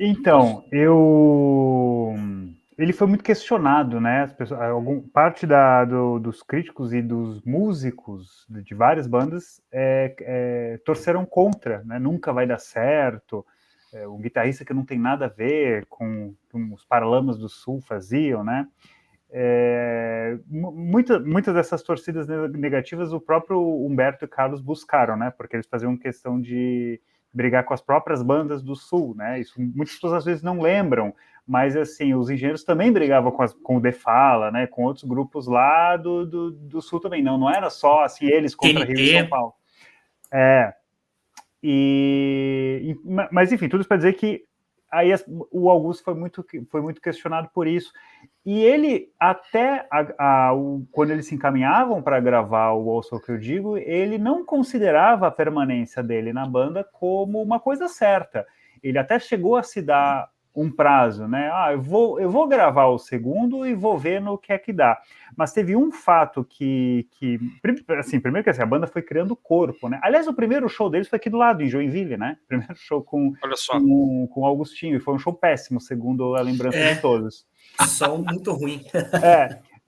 Então, ele foi muito questionado, né? As pessoas, parte dos críticos e dos músicos de várias bandas torceram contra, né? Nunca vai dar certo. Um guitarrista que não tem nada a ver com os Paralamas do Sul faziam, né? Muitas dessas torcidas negativas o próprio Humberto e Carlos buscaram, né? Porque eles faziam questão de brigar com as próprias bandas do Sul, né? Isso muitas pessoas às vezes não lembram, mas assim, os engenheiros também brigavam com o Defala, né? Com outros grupos lá do Sul também. Não era só assim eles contra Rio e São TNT. Paulo. É, mas enfim, tudo isso para dizer que aí o Augusto foi muito questionado por isso. E ele, até quando eles se encaminhavam para gravar o Ouça o que eu digo, ele não considerava a permanência dele na banda como uma coisa certa. Ele até chegou a se dar um prazo, né? Eu vou gravar o segundo e vou ver no que é que dá. Mas teve um fato assim, primeiro que assim, a banda foi criando corpo, né? Aliás, o primeiro show deles foi aqui do lado, em Joinville, né? Primeiro show Olha só. com o Augustinho, e foi um show péssimo, segundo a lembrança de todos. Som muito ruim.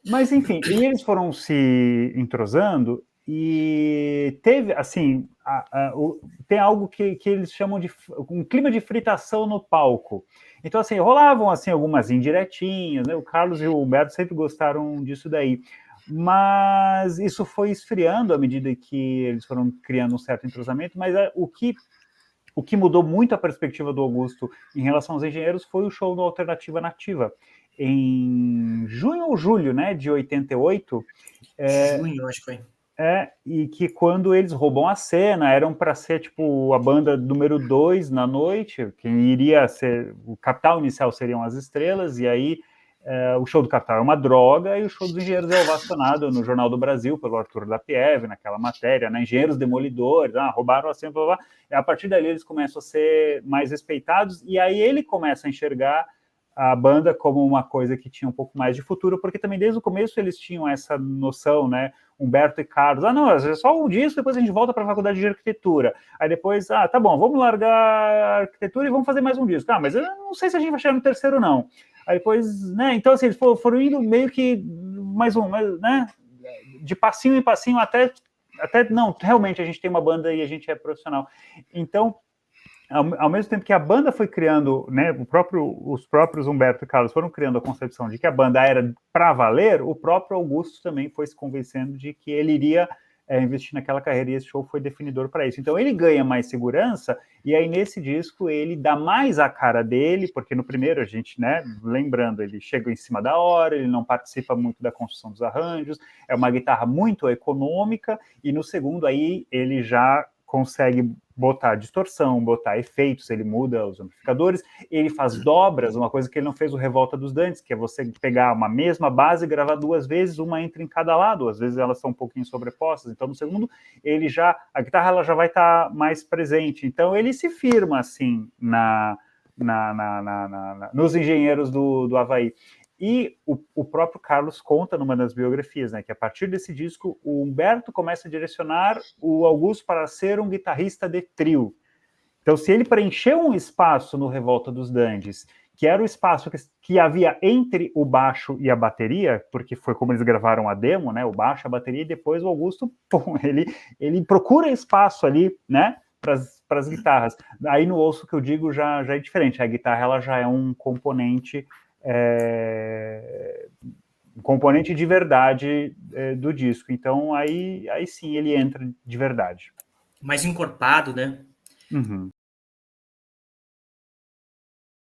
Mas enfim, e eles foram se entrosando e teve, assim, tem algo que eles chamam de um clima de fritação no palco. Então, assim, rolavam assim algumas indiretinhas, né? O Carlos e o Humberto sempre gostaram disso daí. Mas isso foi esfriando à medida que eles foram criando um certo entrosamento, mas o que mudou muito a perspectiva do Augusto em relação aos engenheiros foi o show do Alternativa Nativa. Em junho ou julho, né, de 88. Junho, acho que foi. E que quando eles roubam a cena, eram para ser tipo a banda número 2 na noite, quem iria ser o capital inicial seriam as estrelas, e aí o show do Capital é uma droga e o show dos Engenheiros é ovacionado no Jornal do Brasil pelo Arthur Lapiev, naquela matéria, né? Engenheiros demolidores, roubaram a cena, blá, blá. E a partir dali eles começam a ser mais respeitados e aí ele começa a enxergar a banda como uma coisa que tinha um pouco mais de futuro, porque também desde o começo eles tinham essa noção, né? Humberto e Carlos, não, é só um disco, depois a gente volta para a faculdade de arquitetura. Aí depois, tá bom, vamos largar a arquitetura e vamos fazer mais um disco. Mas eu não sei se a gente vai chegar no terceiro, não. Aí depois, né, então assim, eles foram indo meio que né, de passinho em passinho até, não, realmente a gente tem uma banda e a gente é profissional. Então, ao mesmo tempo que a banda foi criando, né, os próprios Humberto e Carlos foram criando a concepção de que a banda era para valer, o próprio Augusto também foi se convencendo de que ele iria investir naquela carreira, e esse show foi definidor para isso. Então ele ganha mais segurança, e aí nesse disco ele dá mais a cara dele, porque no primeiro a gente, né, lembrando, ele chega em cima da hora, ele não participa muito da construção dos arranjos, é uma guitarra muito econômica, e no segundo aí ele já consegue botar distorção, botar efeitos, ele muda os amplificadores, ele faz dobras, uma coisa que ele não fez o Revolta dos Dantes, que é você pegar uma mesma base e gravar duas vezes, uma entra em cada lado, às vezes elas são um pouquinho sobrepostas, então no segundo a guitarra ela já vai estar mais presente, então ele se firma assim nos Engenheiros do Havaí. E o próprio Carlos conta numa das biografias, né, que a partir desse disco o Humberto começa a direcionar o Augusto para ser um guitarrista de trio. Então, se ele preencheu um espaço no Revolta dos Dandes, que era o espaço que havia entre o baixo e a bateria, porque foi como eles gravaram a demo, né, o baixo, a bateria, e depois o Augusto, ele procura espaço ali, né, para as guitarras. Aí no Ouço que eu digo já é diferente, a guitarra ela já é um componente de verdade do disco. Então aí sim ele entra de verdade. Mais encorpado, né? Uhum.